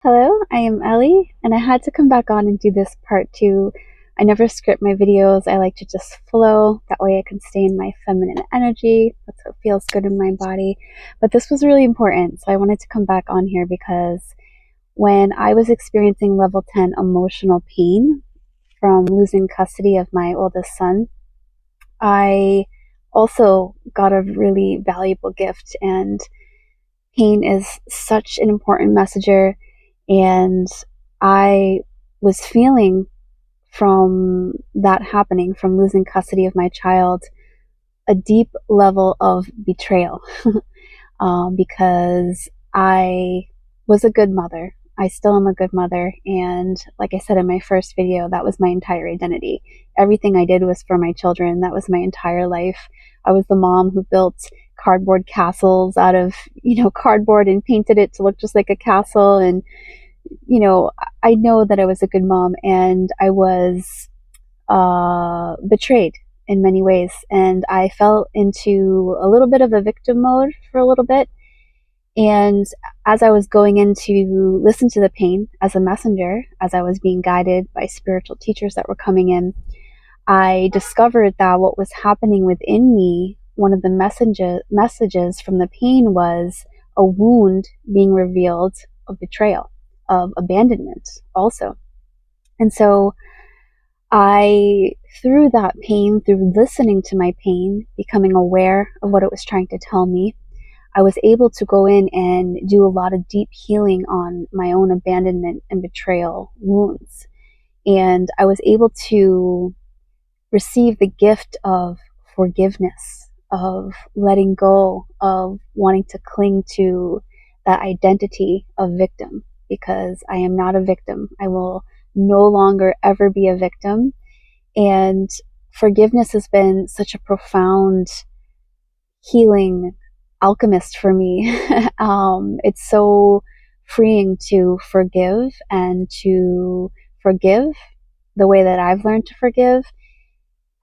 Hello, I am Ellie, and I had to come back on and do this part two. I never script my videos. I like to just flow. That way I can stay in my feminine energy. That's what feels good in my body. But this was really important, so I wanted to come back on here because when I was experiencing level 10 emotional pain from losing custody of my oldest son, I also got a really valuable gift, and pain is such an important messenger. And I was feeling from that happening, from losing custody of my child, a deep level of betrayal because I was a good mother. I still am a good mother. And like I said in my first video, that was my entire identity. Everything I did was for my children. That was my entire life. I was the mom who built cardboard castles out of, cardboard and painted it to look just like a castle. And, I know that I was a good mom, and I was betrayed in many ways. And I fell into a little bit of a victim mode for a little bit. And as I was going in to listen to the pain as a messenger, as I was being guided by spiritual teachers that were coming in, I discovered that what was happening within me, one of the messages from the pain, was a wound being revealed of betrayal, of abandonment also. And so I, through that pain, through listening to my pain, becoming aware of what it was trying to tell me, I was able to go in and do a lot of deep healing on my own abandonment and betrayal wounds. And I was able to receive the gift of forgiveness, of letting go, of wanting to cling to that identity of victim, because I am not a victim. I will no longer ever be a victim. And forgiveness has been such a profound healing alchemist for me. It's so freeing to forgive, and to forgive the way that I've learned to forgive.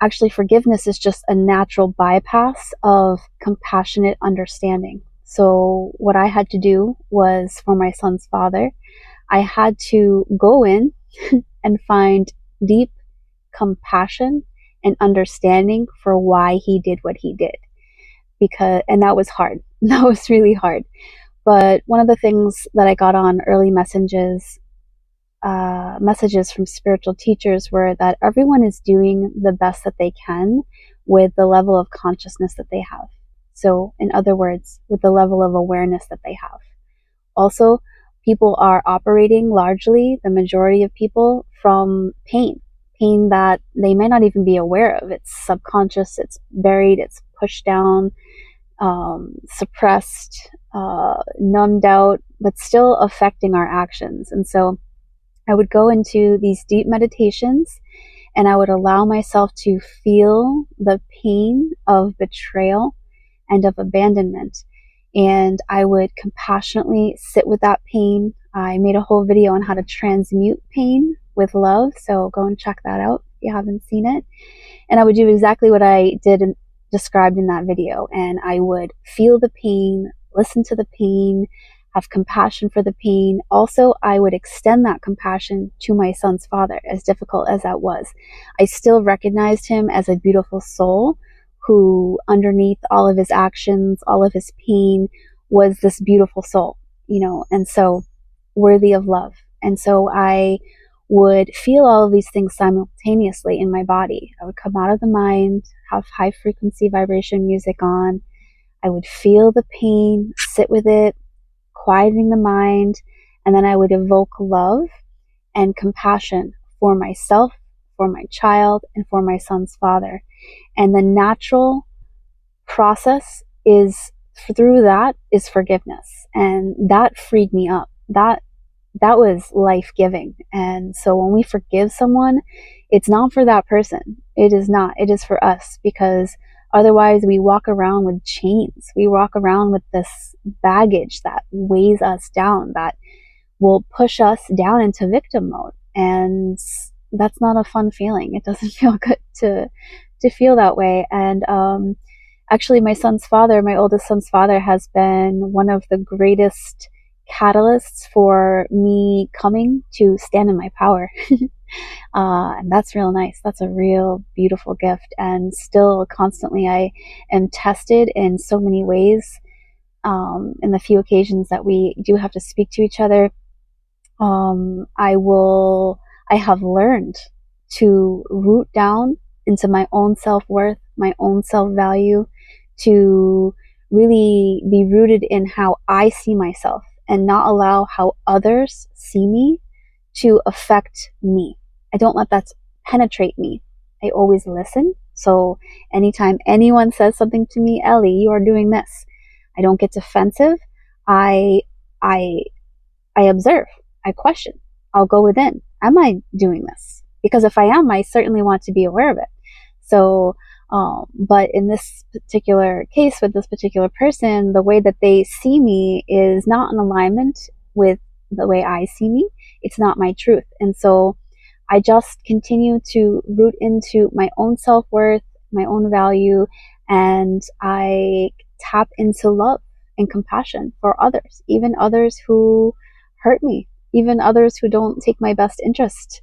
Actually, forgiveness is just a natural bypass of compassionate understanding. So what I had to do was, for my son's father, I had to go in and find deep compassion and understanding for why he did what he did. And that was hard. That was really hard. But one of the things that I got on early messages from spiritual teachers were that everyone is doing the best that they can with the level of consciousness that they have. So, in other words, with the level of awareness that they have. Also, people are operating largely, the majority of people, from pain that they may not even be aware of. It's subconscious, it's buried, it's pushed down, suppressed, numbed out, but still affecting our actions. And so I would go into these deep meditations, and I would allow myself to feel the pain of betrayal and of abandonment. And I would compassionately sit with that pain. I made a whole video on how to transmute pain with love, so go and check that out if you haven't seen it. And I would do exactly what I did and described in that video. And I would feel the pain, listen to the pain, have compassion for the pain. Also, I would extend that compassion to my son's father, as difficult as that was. I still recognized him as a beautiful soul who, underneath all of his actions, all of his pain, was this beautiful soul, and so worthy of love. And so I would feel all of these things simultaneously in my body. I would come out of the mind, have high frequency vibration music on. I would feel the pain, sit with it, quieting the mind, and then I would evoke love and compassion for myself, for my child, and for my son's father. And the natural process is, through that, is forgiveness. And that freed me up. That was life-giving. And so when we forgive someone, it's not for that person. It is not. It is for us, because otherwise we walk around with chains. We walk around with this baggage that weighs us down, that will push us down into victim mode. And that's not a fun feeling. It doesn't feel good to feel that way. And actually, my oldest son's father, has been one of the greatest catalysts for me coming to stand in my power. And that's real nice. That's a real beautiful gift. And still constantly I am tested in so many ways. In the few occasions that we do have to speak to each other, I have learned to root down into my own self-worth, my own self-value, to really be rooted in how I see myself and not allow how others see me to affect me. I don't let that penetrate me. I always listen. So anytime anyone says something to me, Ellie, you are doing this, I don't get defensive. I I I observe. I question. I'll go within. Am I doing this? Because if I am, I certainly want to be aware of it. So, but in this particular case with this particular person, the way that they see me is not in alignment with the way I see me. It's not my truth. And so I just continue to root into my own self-worth, my own value, and I tap into love and compassion for others, even others who hurt me, even others who don't take my best interest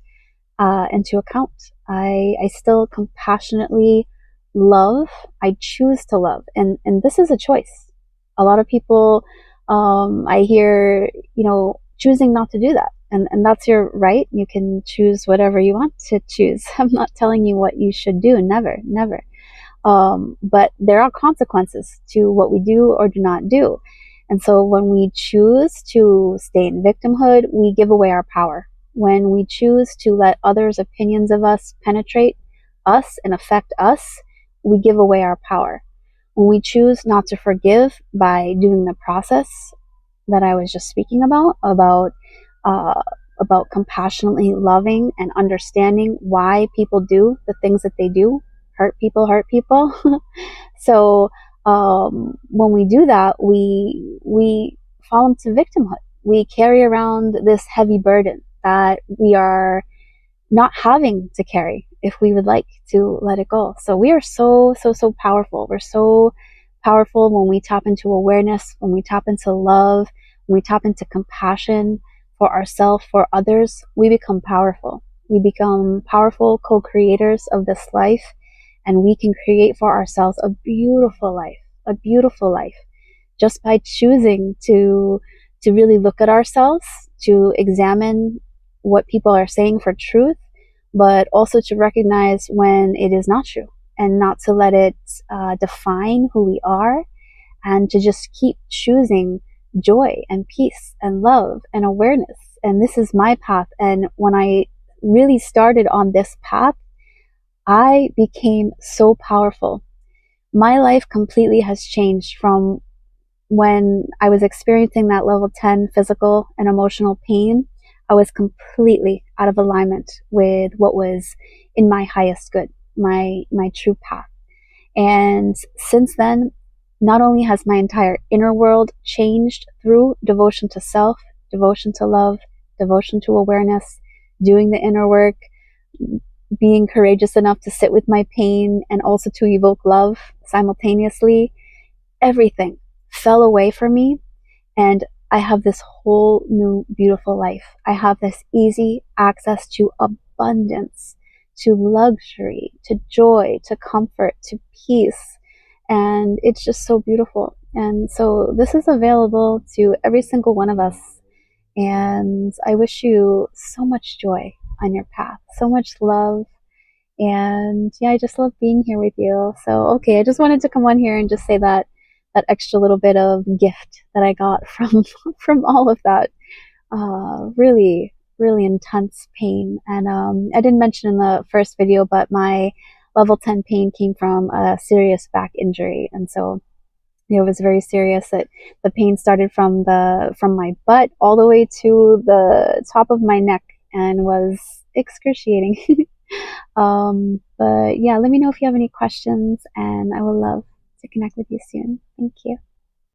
into account. I still compassionately love. I choose to love, and this is a choice. A lot of people, I hear, choosing not to do that, and that's your right. You can choose whatever you want to choose. I'm not telling you what you should do. Never, never. But there are consequences to what we do or do not do. And so when we choose to stay in victimhood, we give away our power. When we choose to let others' opinions of us penetrate us and affect us, we give away our power. When we choose not to forgive by doing the process that I was just speaking about compassionately loving and understanding why people do the things that they do, hurt people. So when we do that, we fall into victimhood. We carry around this heavy burden that we are not having to carry if we would like to let it go. So we are so powerful. We're so powerful when we tap into awareness, when we tap into love, when we tap into compassion for ourselves, for others. We become powerful. We become powerful co-creators of this life, and we can create for ourselves a beautiful life, just by choosing to really look at ourselves, to examine what people are saying for truth, but also to recognize when it is not true, and not to let it define who we are, and to just keep choosing joy and peace and love and awareness. And this is my path. And when I really started on this path, I became so powerful. My life completely has changed from when I was experiencing that level 10 physical and emotional pain. I was completely out of alignment with what was in my highest good, my true path. And since then, not only has my entire inner world changed through devotion to self, devotion to love, devotion to awareness, doing the inner work, being courageous enough to sit with my pain and also to evoke love simultaneously, everything fell away from me, and I have this whole new beautiful life. I have this easy access to abundance, to luxury, to joy, to comfort, to peace, and it's just so beautiful. And so this is available to every single one of us, and I wish you so much joy on your path, so much love. And yeah, I just love being here with you. So okay, I just wanted to come on here and just say that extra little bit of gift that I got from all of that really intense pain. And I didn't mention in the first video, but my level 10 pain came from a serious back injury, and so it was very serious. That the pain started from my butt all the way to the top of my neck and was excruciating. But yeah, let me know if you have any questions, and I would love to connect with you soon. Thank you.